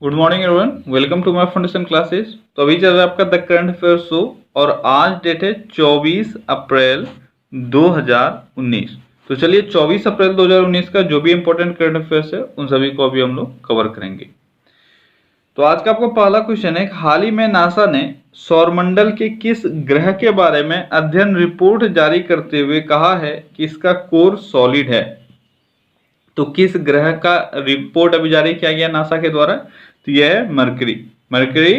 Good morning everyone, welcome to my foundation classes. तो अभी चल रहा है आपका द करंट अफेयर शो और आज डेट है 24 अप्रैल 2019। तो चलिए 24 अप्रैल 2019 का जो भी इंपॉर्टेंट करंट अफेयर्स है उन सभी को अभी हम लोग कवर करेंगे। तो आज का आपका पहला क्वेश्चन है, हाल ही में नासा ने सौरमंडल के किस ग्रह के बारे में अध्ययन रिपोर्ट जारी करते हुए कहा है कि इसका कोर सॉलिड है। तो किस ग्रह का रिपोर्ट अभी जारी किया गया नासा के द्वारा? तो यह है मरकरी। मरकरी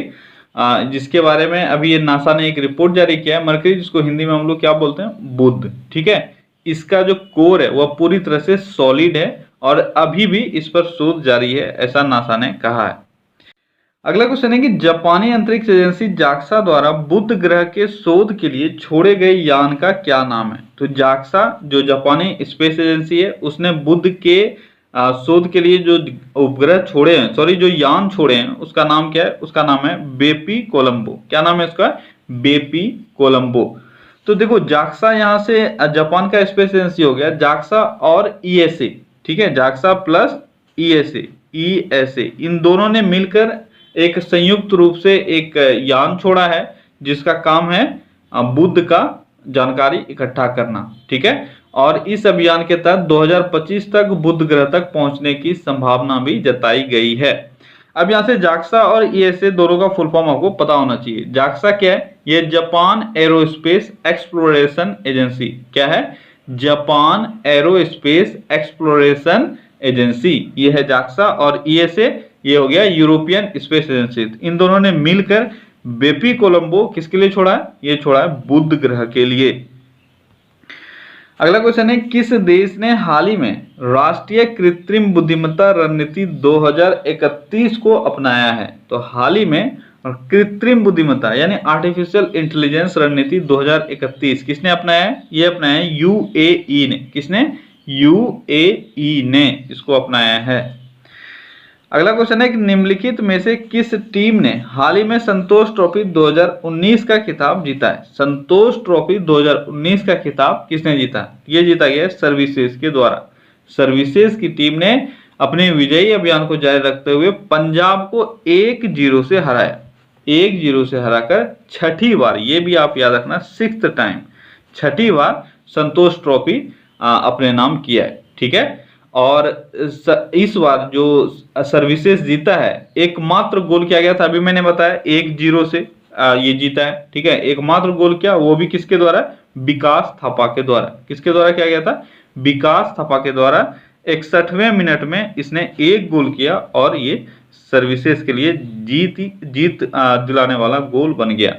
जिसके बारे में अभी ये नासा ने एक रिपोर्ट जारी किया है। मरकरी जिसको हिंदी में हम लोग क्या बोलते हैं, बुध। ठीक है, इसका जो कोर है वह पूरी तरह से सॉलिड है और अभी भी इस पर शोध जारी है, ऐसा नासा ने कहा है। अगला क्वेश्चन है कि जापानी अंतरिक्ष एजेंसी जाक्सा द्वारा बुध ग्रह के शोध के लिए छोड़े गए यान का क्या नाम है? तो जाक्सा जो जापानी स्पेस एजेंसी है उसने बुध के शोध के लिए जो उपग्रह छोड़े हैं, सॉरी जो यान छोड़े हैं, उसका नाम क्या है? उसका नाम है बेपी कोलंबो। क्या नाम है उसका? बेपी कोलंबो। तो देखो जाक्सा यहाँ से जापान का स्पेस एजेंसी हो गया जाक्सा और ईएसए। ठीक है, जाक्सा प्लस ईएसए इन दोनों ने मिलकर एक संयुक्त रूप से एक यान छोड़ा है जिसका काम है बुध का जानकारी इकट्ठा करना। ठीक है, और इस अभियान के तहत 2025 तक बुध ग्रह तक पहुंचने की संभावना भी जताई गई है। अब यहां से जाक्सा और ईएसए दोनों का फुल फॉर्म आपको पता होना चाहिए। जाक्सा क्या है? ये जापान एरोस्पेस एक्सप्लोरेशन एजेंसी। क्या है? जापान एरोस्पेस एक्सप्लोरेशन एजेंसी, ये है जाक्सा। और ईएसए ये हो गया यूरोपियन स्पेस एजेंसी। इन दोनों ने मिलकर बेपी कोलंबो किसके लिए छोड़ा है? ये छोड़ा है बुध ग्रह के लिए। अगला क्वेश्चन है, किस देश ने हाल ही में राष्ट्रीय कृत्रिम बुद्धिमत्ता रणनीति 2031 को अपनाया है? तो हाल ही में कृत्रिम बुद्धिमत्ता यानी आर्टिफिशियल इंटेलिजेंस रणनीति 2031 किसने अपनाया है? ये अपनाया है यूएई ने। किसने? यूएई ने इसको अपनाया है। अगला क्वेश्चन है कि निम्नलिखित में से किस टीम ने हाल ही में संतोष ट्रॉफी 2019 का खिताब जीता है? संतोष ट्रॉफी 2019 का खिताब किसने जीता? ये जीता गया सर्विसेज के द्वारा। सर्विसेज की टीम ने अपने विजयी अभियान को जारी रखते हुए पंजाब को 1-0 से हराया। 1-0 से हराकर छठी बार, ये भी आप याद रखना, 6th टाइम, छठी बार संतोष ट्रॉफी अपने नाम किया है। ठीक है, और इस बार जो सर्विसेज जीता है, एकमात्र गोल किया गया था, अभी मैंने बताया 1-0 से ये जीता है। ठीक है, एकमात्र गोल क्या, वो भी किसके द्वारा? विकास थापा के द्वारा। किसके द्वारा किया गया था? विकास थापा के द्वारा। 61वें मिनट में इसने एक गोल किया और ये सर्विसेज के लिए जीत दिलाने वाला गोल बन गया।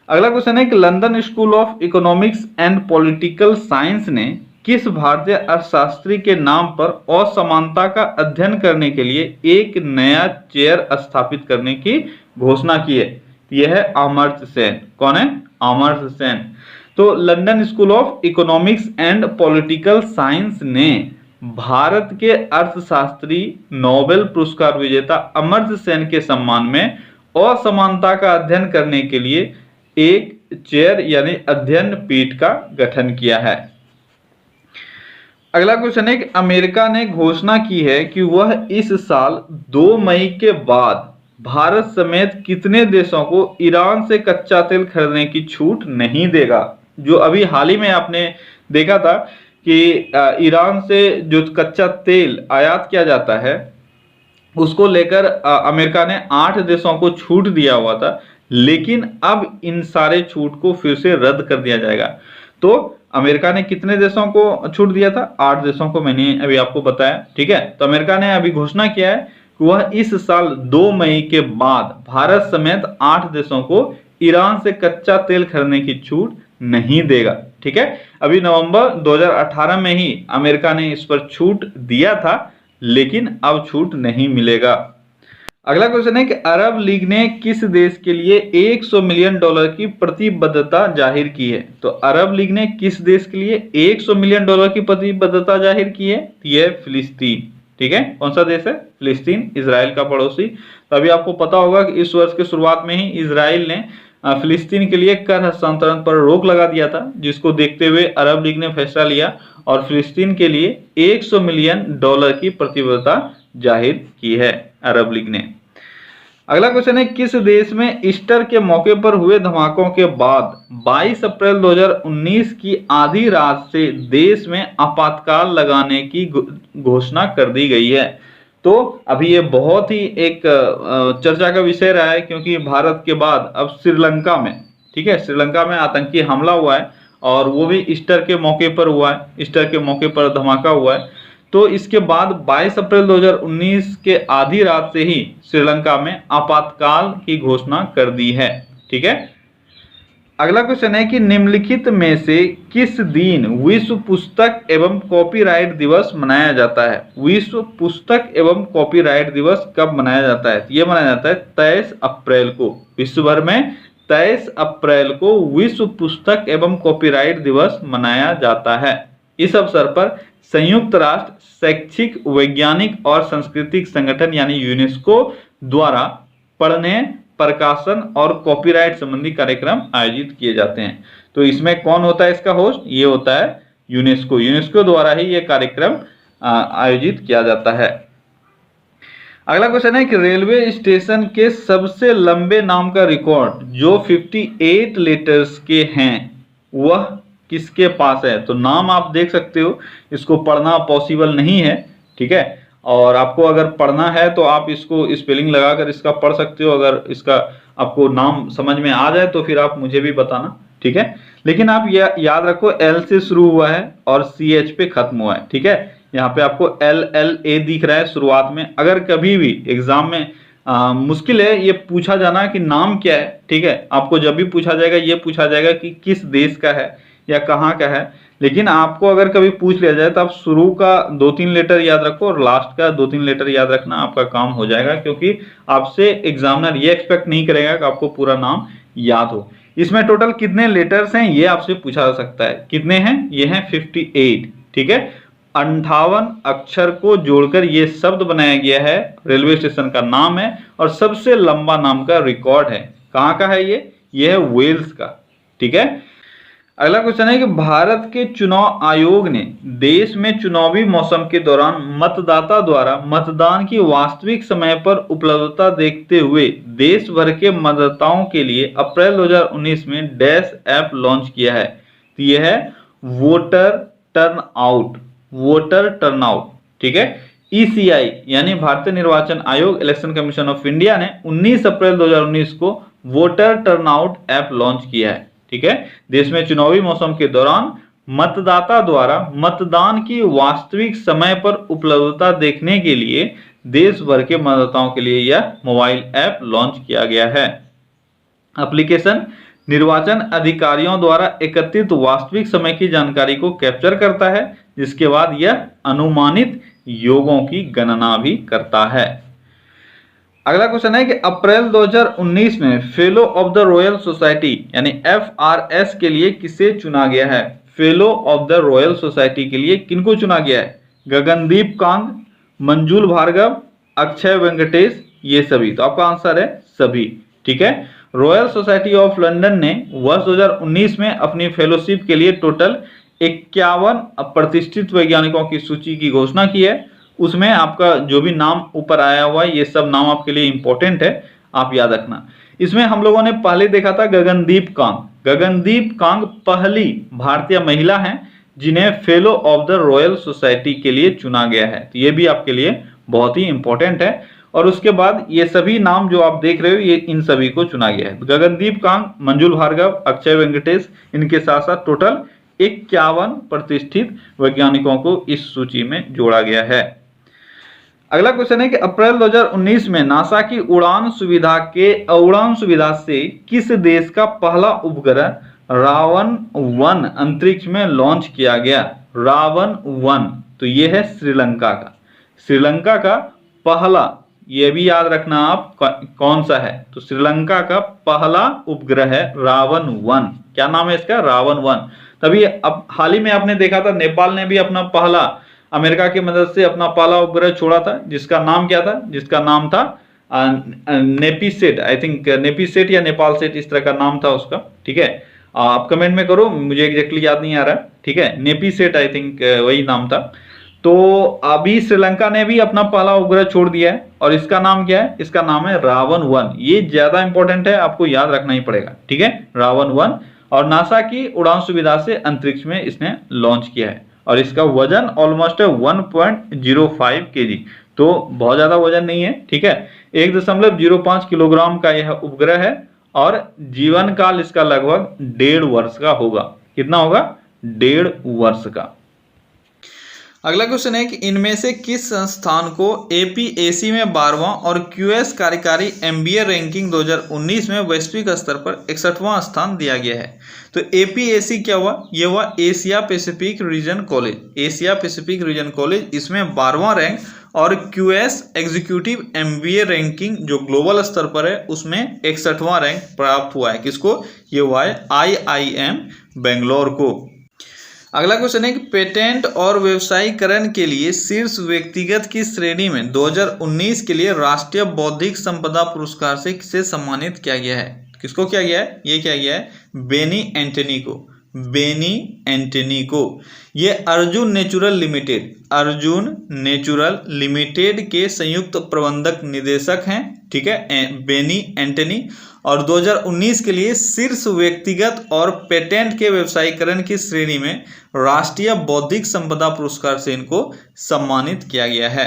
अगला क्वेश्चन है कि London school of economics and political science ने किस भारतीय अर्थशास्त्री के नाम पर असमानता का अध्ययन करने के लिए एक नया चेयर स्थापित करने की घोषणा की है? यह है अमर्त्य सेन। कौन है? अमर्त्य सेन। तो London school of economics and political science ने भारत के अर्थशास्त्री नोबेल पुरस्कार विजेता अमर्त्य सेन के सम्मान में असमानता का अध्ययन करने के लिए एक चेयर यानी अध्ययन पीठ का गठन किया है। अगला क्वेश्चन है कि अमेरिका ने घोषणा की है कि वह इस साल 2 मई के बाद भारत समेत कितने देशों को ईरान से कच्चा तेल खरीदने की छूट नहीं देगा। जो अभी हाल ही में आपने देखा था कि ईरान से जो कच्चा तेल आयात किया जाता है उसको लेकर अमेरिका ने 8 देशों को छूट दिया हुआ था, लेकिन अब इन सारे छूट को फिर से रद्द कर दिया जाएगा। तो अमेरिका ने कितने देशों को छूट दिया था? 8 देशों को मैंने अभी आपको बताया। ठीक है, तो अमेरिका ने अभी घोषणा किया है कि वह इस साल 2 मई के बाद भारत समेत 8 देशों को ईरान से कच्चा तेल खरीदने की छूट नहीं देगा। ठीक है, अभी नवंबर 2018 में ही अमेरिका ने इस पर छूट दिया था, लेकिन अब छूट नहीं मिलेगा। अगला क्वेश्चन है कि अरब लीग ने किस देश के लिए $100 मिलियन की प्रतिबद्धता जाहिर की है? तो अरब लीग ने किस देश के लिए $100 मिलियन की प्रतिबद्धता जाहिर की है? यह फिलिस्तीन। ठीक है, कौन सा देश है? फिलिस्तीन, इजराइल का पड़ोसी। तो अभी आपको पता होगा कि इस वर्ष के शुरुआत में ही इजराइल ने फिलिस्तीन के लिए कर हस्तांतरण पर रोक लगा दिया था, जिसको देखते हुए अरब लीग ने फैसला लिया और फिलिस्तीन के लिए $100 मिलियन की प्रतिबद्धता जाहिर की है अरब लीग ने। अगला क्वेश्चन है, किस देश में ईस्टर के मौके पर हुए धमाकों के बाद 22 अप्रैल 2019 की आधी रात से देश में आपातकाल लगाने की घोषणा कर दी गई है? तो अभी ये बहुत ही एक चर्चा का विषय रहा है, क्योंकि भारत के बाद अब श्रीलंका में, ठीक है, श्रीलंका में आतंकी हमला हुआ है और वो भी ईस्टर के मौके पर हुआ है, ईस्टर के मौके पर धमाका हुआ है। तो इसके बाद 22 अप्रैल 2019 के आधी रात से ही श्रीलंका में आपातकाल की घोषणा कर दी है, ठीक है। अगला क्वेश्चन है कि निम्नलिखित में से किस दिन विश्व पुस्तक एवं कॉपीराइट दिवस मनाया जाता है? विश्व पुस्तक एवं कॉपीराइट दिवस कब मनाया जाता है? ये मनाया जाता है 23 अप्रैल को। विश्व भर में 23 अप्रैल को विश्व पुस्तक एवं कॉपीराइट दिवस मनाया जाता है। इस अवसर पर संयुक्त राष्ट्र शैक्षिक, वैज्ञानिक और सांस्कृतिक संगठन यानी यूनेस्को द्वारा पढ़ने, प्रकाशन और कॉपीराइट संबंधी कार्यक्रम आयोजित किए जाते हैं। तो इसमें कौन होता है इसका होस्ट? ये होता है यूनेस्को। यूनेस्को द्वारा ही ये कार्यक्रम आयोजित किया जाता है। अगला क्वेश्चन है कि रेलवे स्टेशन के सबसे लंबे नाम का रिकॉर्ड जो 58 लेटर्स के हैं वह किसके पास है? तो नाम आप देख सकते हो, इसको पढ़ना पॉसिबल नहीं है, ठीक है। और आपको अगर पढ़ना है तो आप इसको स्पेलिंग लगाकर इसका पढ़ सकते हो। अगर इसका आपको नाम समझ में आ जाए तो फिर आप मुझे भी बताना, ठीक है। लेकिन आप याद रखो, एल से शुरू हुआ है और CH पे खत्म हुआ है, ठीक है। यहाँ पे आपको LLA दिख रहा है शुरुआत में। अगर कभी भी एग्जाम में मुश्किल है ये पूछा जाना कि नाम क्या है, ठीक है। आपको जब भी पूछा जाएगा ये पूछा जाएगा कि किस देश का है या कहाँ का है। लेकिन आपको अगर कभी पूछ लिया जाए तो आप शुरू का 2-3 लेटर याद रखो और लास्ट का 2-3 लेटर याद रखना, आपका काम हो जाएगा। क्योंकि आपसे एग्जामिनर ये एक्सपेक्ट नहीं करेगा कि आपको पूरा नाम याद हो। इसमें टोटल कितने लेटर्स हैं ये आपसे पूछा जा सकता है। कितने हैं? ये हैं 58, ठीक है। 58 अक्षर को जोड़कर ये शब्द बनाया गया है, रेलवे स्टेशन का नाम है और सबसे लंबा नाम का रिकॉर्ड है। कहाँ का है ये है वेल्स का, ठीक है। अगला क्वेश्चन है कि भारत के चुनाव आयोग ने देश में चुनावी मौसम के दौरान मतदाता द्वारा मतदान की वास्तविक समय पर उपलब्धता देखते हुए देश भर के मतदाताओं के लिए अप्रैल 2019 में डैश ऐप लॉन्च किया है। तो यह है वोटर टर्नआउट, ठीक है। ECI यानी भारतीय निर्वाचन आयोग, इलेक्शन कमीशन ऑफ इंडिया ने 19 अप्रैल 2019 को वोटर टर्नआउट ऐप लॉन्च किया है, ठीक है। देश में चुनावी मौसम के दौरान मतदाता द्वारा मतदान की वास्तविक समय पर उपलब्धता देखने के लिए देश भर के मतदाताओं के लिए यह मोबाइल ऐप लॉन्च किया गया है। एप्लीकेशन निर्वाचन अधिकारियों द्वारा एकत्रित वास्तविक समय की जानकारी को कैप्चर करता है, जिसके बाद यह अनुमानित योगों की गणना भी करता है। अगला क्वेश्चन है कि अप्रैल 2019 में fellow of the royal society यानी FRS के लिए किसे चुना गया है? Fellow of the royal society के लिए किनको चुना गया है? गगनदीप कांग, मंजुल भार्गव, अक्षय वेंकटेश, ये सभी। तो आपका आंसर है सभी, ठीक है। रॉयल सोसाइटी ऑफ लंदन ने वर्ष 2019 में अपनी फेलोशिप के लिए टोटल 51 प्रतिष्ठित वैज्ञानिकों की सूची की घोषणा की है। उसमें आपका जो भी नाम ऊपर आया हुआ है ये सब नाम आपके लिए इंपॉर्टेंट है, आप याद रखना। इसमें हम लोगों ने पहले देखा था गगनदीप कांग। गगनदीप कांग पहली भारतीय महिला हैं जिन्हें fellow of the royal society के लिए चुना गया है। तो ये भी आपके लिए बहुत ही इंपॉर्टेंट है। और उसके बाद ये सभी नाम जो आप देख रहे हो ये इन सभी को चुना गया है। गगनदीप कांग, मंजुल भार्गव, अक्षय वेंकटेश, इनके साथ साथ टोटल 51 प्रतिष्ठित वैज्ञानिकों को इस सूची में जोड़ा गया है। अगला क्वेश्चन है कि अप्रैल 2019 में नासा की उड़ान सुविधा से किस देश का पहला उपग्रह रावण 1 अंतरिक्ष में लॉन्च किया गया? रावण 1, तो ये है श्रीलंका का। श्रीलंका का पहला, ये भी याद रखना आप कौन सा है। तो श्रीलंका का पहला उपग्रह है रावण 1। क्या नाम है इसका? रावण 1। तभी अब हाल ही में आपने देखा था नेपाल ने भी अपना पहला, अमेरिका की मदद से अपना पहला उपग्रह छोड़ा था, जिसका नाम क्या था? जिसका नाम था नेपीसेट, आई थिंक नेपीसेट या नेपाल सेट, इस तरह का नाम था उसका, ठीक है। आप कमेंट में करो, मुझे एग्जैक्टली याद नहीं आ रहा है, ठीक है। नेपीसेट आई थिंक वही नाम था। तो तो अभी श्रीलंका ने भी अपना पहला उपग्रह छोड़ दिया है और इसका नाम क्या है, इसका नाम है रावण 1। ये ज्यादा इंपॉर्टेंट है, आपको याद रखना ही पड़ेगा, ठीक है, रावण 1। और नासा की उड़ान सुविधा से अंतरिक्ष में इसने लॉन्च किया है और इसका वजन ऑलमोस्ट है 1.05 kg, तो बहुत ज्यादा वजन नहीं है, ठीक है। 1.05 किलोग्राम का यह उपग्रह है और जीवन काल इसका लगभग 1.5 वर्ष का होगा। कितना होगा? 1.5 वर्ष का। अगला क्वेश्चन है कि इनमें से किस संस्थान को एपीएसी में 12वां और क्यूएस कार्यकारी एमबीए रैंकिंग 2019 में वैश्विक स्तर पर 61वां स्थान दिया गया है? तो एपीएसी क्या हुआ? ये हुआ Asia Pacific region college. Asia Pacific region college इसमें 12वां रैंक और क्यूएस एग्जीक्यूटिव एमबीए रैंकिंग जो ग्लोबल स्तर पर है उसमें 61वां रैंक प्राप्त हुआ है। किसको? ये हुआ है आईआईएम बेंगलोर को। अगला क्वेश्चन है कि पेटेंट और व्यवसायीकरण के लिए शीर्ष व्यक्तिगत की श्रेणी में 2019 के लिए राष्ट्रीय बौद्धिक संपदा पुरस्कार से किसे सम्मानित किया गया है? किसको किया गया है? ये किया गया है बेनी एंटनी को। बेनी एंटनी को। ये अर्जुन नेचुरल लिमिटेड के संयुक्त प्रबंधक निदेशक हैं, ठीक है, बेनी एंटनी। और 2019 के लिए शीर्ष व्यक्तिगत और पेटेंट के व्यवसायीकरण की श्रेणी में राष्ट्रीय बौद्धिक संपदा पुरस्कार से इनको सम्मानित किया गया है।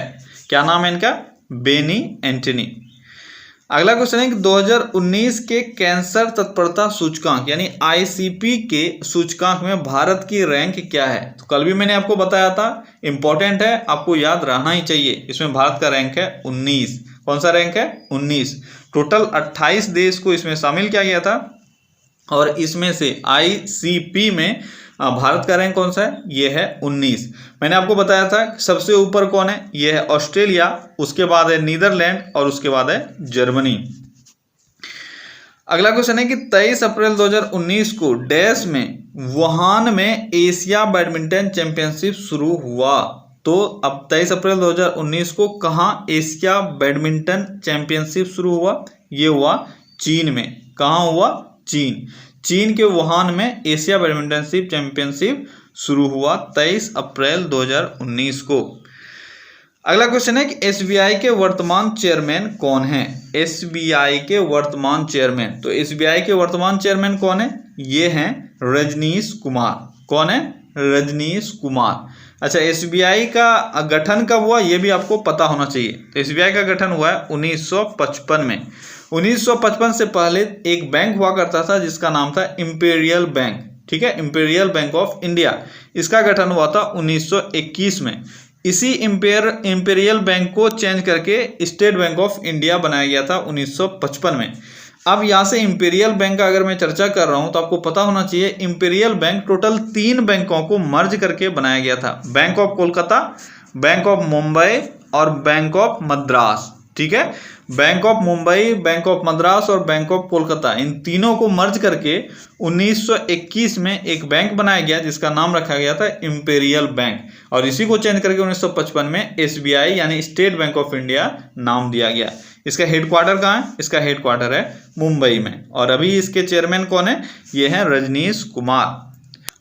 क्या नाम है इनका? बेनी एंटनी। अगला क्वेश्चन है कि 2019 के कैंसर तत्परता सूचकांक यानी आईसीपी के सूचकांक में भारत की रैंक क्या है? तो कल भी मैंने आपको बताया था, इंपॉर्टेंट है, आपको याद रहना ही चाहिए। इसमें भारत का रैंक है 19। कौन सा रैंक है? 19। टोटल 28 देश को इसमें शामिल किया गया था और इसमें से आईसीपी में भारत का रैंक कौन सा है? ये है 19। मैंने आपको बताया था सबसे ऊपर कौन है? ये है ऑस्ट्रेलिया, उसके बाद है नीदरलैंड और उसके बाद है जर्मनी। अगला क्वेश्चन है कि 23 अप्रैल 2019 को डैश में वुहान में एशिया बैडमिंटन चैंपियनशिप शुरू हुआ। तो अब 23 अप्रैल 2019 को कहाँ एशिया बैडमिंटन चैंपियनशिप शुरू हुआ? ये हुआ चीन में। कहाँ हुआ? चीन के वुहान में एशिया बैडमिंटन चैंपियनशिप शुरू हुआ 23 अप्रैल 2019 को। अगला क्वेश्चन है कि एसबीआई के वर्तमान चेयरमैन कौन है? एसबीआई के वर्तमान चेयरमैन, तो एसबीआई के वर्तमान चेयरमैन कौन है? ये हैं रजनीश कुमार। कौन है? रजनीश कुमार। अच्छा, एसबीआई का गठन कब हुआ ये भी आपको पता होना चाहिए। तो एसबीआई का गठन हुआ है 1955 में। 1955 से पहले एक बैंक हुआ करता था जिसका नाम था इंपीरियल बैंक, ठीक है, इंपीरियल बैंक ऑफ इंडिया। इसका गठन हुआ था 1921 में। इसी इंपीरियल बैंक को चेंज करके स्टेट बैंक ऑफ इंडिया बनाया गया था 1955 में। अब यहाँ से इंपीरियल बैंक का अगर मैं चर्चा कर रहा हूँ तो आपको पता होना चाहिए इंपीरियल बैंक टोटल 3 बैंकों को मर्ज करके बनाया गया था। Bank of Kolkata, bank of Mumbai और बैंक ऑफ मद्रास, ठीक है। Bank of Mumbai, bank of Madras और बैंक ऑफ कोलकाता, इन तीनों को मर्ज करके 1921 में एक बैंक बनाया गया जिसका नाम रखा गया था इंपीरियल बैंक और इसी को चेंज करके 1955 में एसबीआई यानी स्टेट बैंक ऑफ इंडिया नाम दिया गया। इसका हेडक्वार्टर कहाँ है? इसका हेडक्वार्टर है मुंबई में और अभी इसके चेयरमैन कौन है? ये हैं रजनीश कुमार।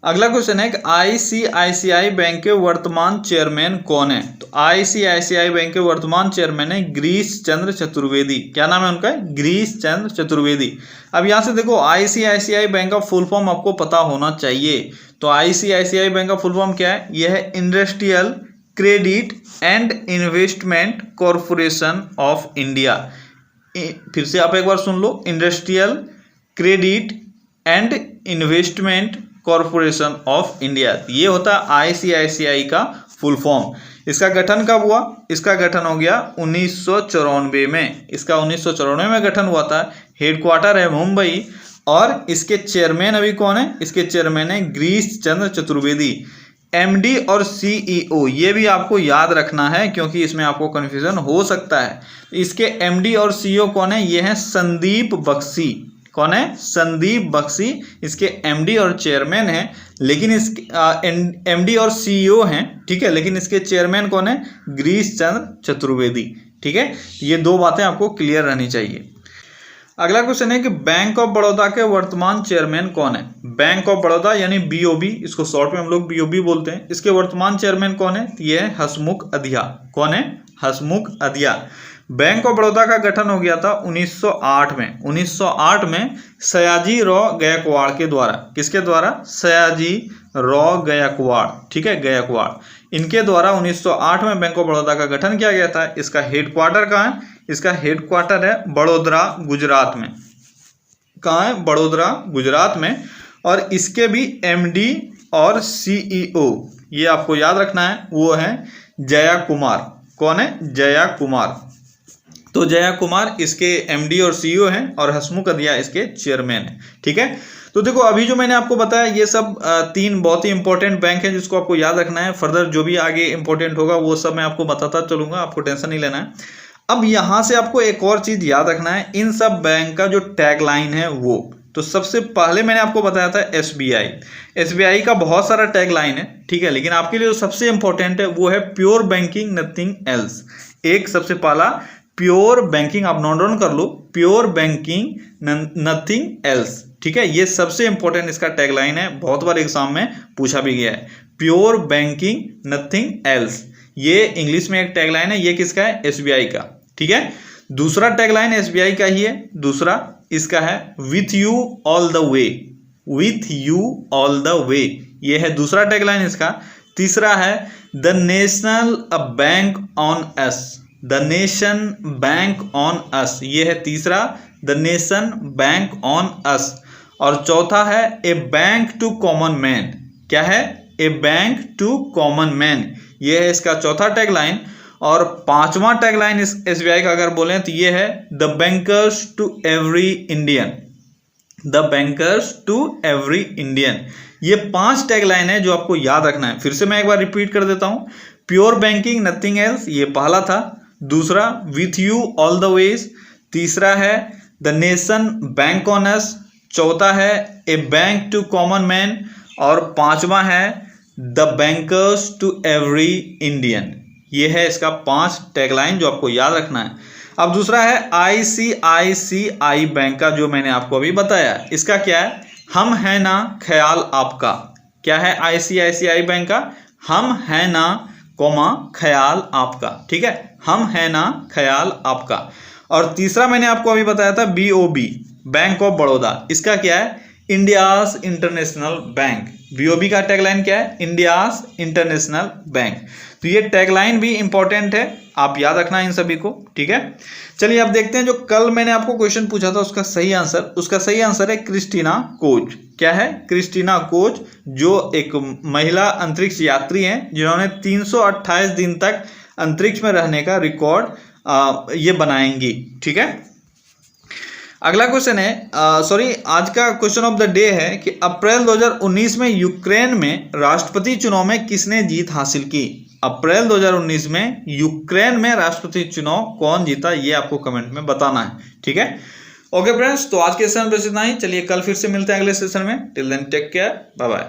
अगला क्वेश्चन है कि आईसीआईसीआई बैंक के वर्तमान चेयरमैन कौन है? तो आईसीआईसीआई बैंक के वर्तमान चेयरमैन है गिरीश चंद्र चतुर्वेदी। क्या नाम है उनका? गिरीश चंद्र चतुर्वेदी। अब यहाँ से देखो आईसीआईसीआई बैंक का फुल फॉर्म आपको पता होना चाहिए। तो आईसीआईसीआई बैंक का फुल फॉर्म क्या है? यह है industrial credit and investment corporation of India. फिर से आप एक बार सुन लो, industrial credit and investment corporation of India, ये होता है आईसीआईसीआई का फुल फॉर्म। इसका गठन कब हुआ? इसका गठन हो गया 1994 में। इसका 1994 में गठन हुआ था। हेडक्वार्टर है मुंबई और इसके चेयरमैन अभी कौन है? इसके चेयरमैन है गिरीश चंद्र चतुर्वेदी। एमडी और सीईओ ये भी आपको याद रखना है क्योंकि इसमें आपको कन्फ्यूजन हो सकता है। इसके एमडी और सीईओ कौन है? ये हैं संदीप बख्शी। कौन है? संदीप बख्शी इसके एमडी और चेयरमैन हैं, लेकिन इसके एमडी और सीईओ हैं, ठीक है, लेकिन इसके चेयरमैन कौन है? गिरीश चंद्र चतुर्वेदी, ठीक है। ये दो बातें आपको क्लियर रहनी चाहिए। अगला क्वेश्चन है कि बैंक ऑफ बड़ौदा के वर्तमान चेयरमैन कौन है। बैंक ऑफ बड़ौदा यानी बीओबी, इसको शॉर्ट में हम लोग बीओबी बोलते हैं, इसके वर्तमान चेयरमैन कौन है? ये है हसमुख अधिया। कौन है? हसमुख अधिया। बैंक ऑफ बड़ौदा का गठन हो गया था 1908 में। 1908 में सयाजी राव गायकवाड़ के द्वारा। किसके द्वारा? सयाजी राव गायकवाड़। ठीक है, गायकवाड़, इनके द्वारा 1908 में बैंक ऑफ बड़ौदा का गठन किया गया था। इसका हेडक्वार्टर कहाँ है? इसका हेडक्वार्टर है बड़ोदरा, गुजरात में। कहाँ है? बड़ोदरा, गुजरात में। और इसके भी एमडी और सीईओ, ये आपको याद रखना है, वो है जया कुमार। कौन है? जया कुमार। तो जया कुमार इसके एमडी और सीईओ हैं और हसमुख अधिया इसके चेयरमैन हैं। ठीक है, तो देखो अभी जो मैंने आपको बताया ये सब तीन बहुत ही इंपॉर्टेंट बैंक है जिसको आपको याद रखना है। फर्दर जो भी आगे इंपॉर्टेंट होगा वो सब मैं आपको बताता चलूंगा, आपको टेंशन नहीं लेना है। अब यहां से आपको एक और चीज याद रखना है, इन सब बैंक का जो टैगलाइन है वो, तो सबसे पहले मैंने आपको बताया था एसबीआई। एसबीआई का बहुत सारा टैगलाइन है, ठीक है, लेकिन आपके लिए जो सबसे इंपॉर्टेंट है वो है प्योर बैंकिंग नथिंग एल्स। एक सबसे पहला प्योर बैंकिंग, आप नोट डाउन कर लो, प्योर बैंकिंग नथिंग एल्स। ठीक है, ये सबसे इंपॉर्टेंट इसका टैगलाइन है, बहुत बार एग्जाम में पूछा भी गया है, प्योर बैंकिंग नथिंग एल्स। ये इंग्लिश में एक टैगलाइन है, ये किसका है? एसबीआई का। ठीक है, दूसरा टैगलाइन एसबीआई का ही है, दूसरा इसका है with you all the way. With you all the way, ये है दूसरा टैगलाइन इसका। तीसरा है the national bank on us. The nation bank on अस, ये है तीसरा, द नेशन बैंक ऑन अस। और चौथा है a bank to common man. क्या है? A bank to common man, ये है इसका चौथा टैगलाइन। और पांचवा टैगलाइन इस एसबीआई का अगर बोले तो ये है the bankers to every Indian. The bankers to every Indian, ये 5 टैगलाइन है जो आपको याद रखना है। फिर से मैं एक बार रिपीट कर देता हूं, प्योर बैंकिंग नथिंग एल्स, ये पहला था। दूसरा with you all the ways. तीसरा है the nation bank on us. चौथा है a bank to common man. और पांचवा है the bankers to every Indian. ये है इसका 5 टैगलाइन जो आपको याद रखना है। अब दूसरा है आईसीआईसीआई बैंक का, जो मैंने आपको अभी बताया, इसका क्या है? हम है ना ख्याल आपका। क्या है आईसीआईसीआई बैंक का? हम है ना कॉमा ख्याल आपका। ठीक है, हम है ना ख्याल आपका। और तीसरा मैंने आपको अभी बताया था बीओबी, बैंक ऑफ बड़ौदा, इसका क्या है? India's international bank. बीओबी का टैगलाइन क्या है? India's international bank. तो ये टैगलाइन भी इंपॉर्टेंट है, आप याद रखना इन सभी को। ठीक है, चलिए अब देखते हैं जो कल मैंने आपको क्वेश्चन पूछा था उसका सही आंसर। उसका सही आंसर है क्रिस्टीना कोच। क्या है? क्रिस्टीना कोच, जो एक महिला अंतरिक्ष यात्री हैं जिन्होंने 328 दिन तक अंतरिक्ष में रहने का रिकॉर्ड ये बनाएंगी। ठीक है, अगला क्वेश्चन है, आज का क्वेश्चन ऑफ द डे है कि अप्रैल 2019 में यूक्रेन में राष्ट्रपति चुनाव में किसने जीत हासिल की? अप्रैल 2019 में यूक्रेन में राष्ट्रपति चुनाव कौन जीता, ये आपको कमेंट में बताना है। ठीक है, ओके फ्रेंड्स, तो आज के सेशन में बस इतना ही। चलिए कल फिर से मिलते हैं अगले सेशन में। Till then take care, bye bye.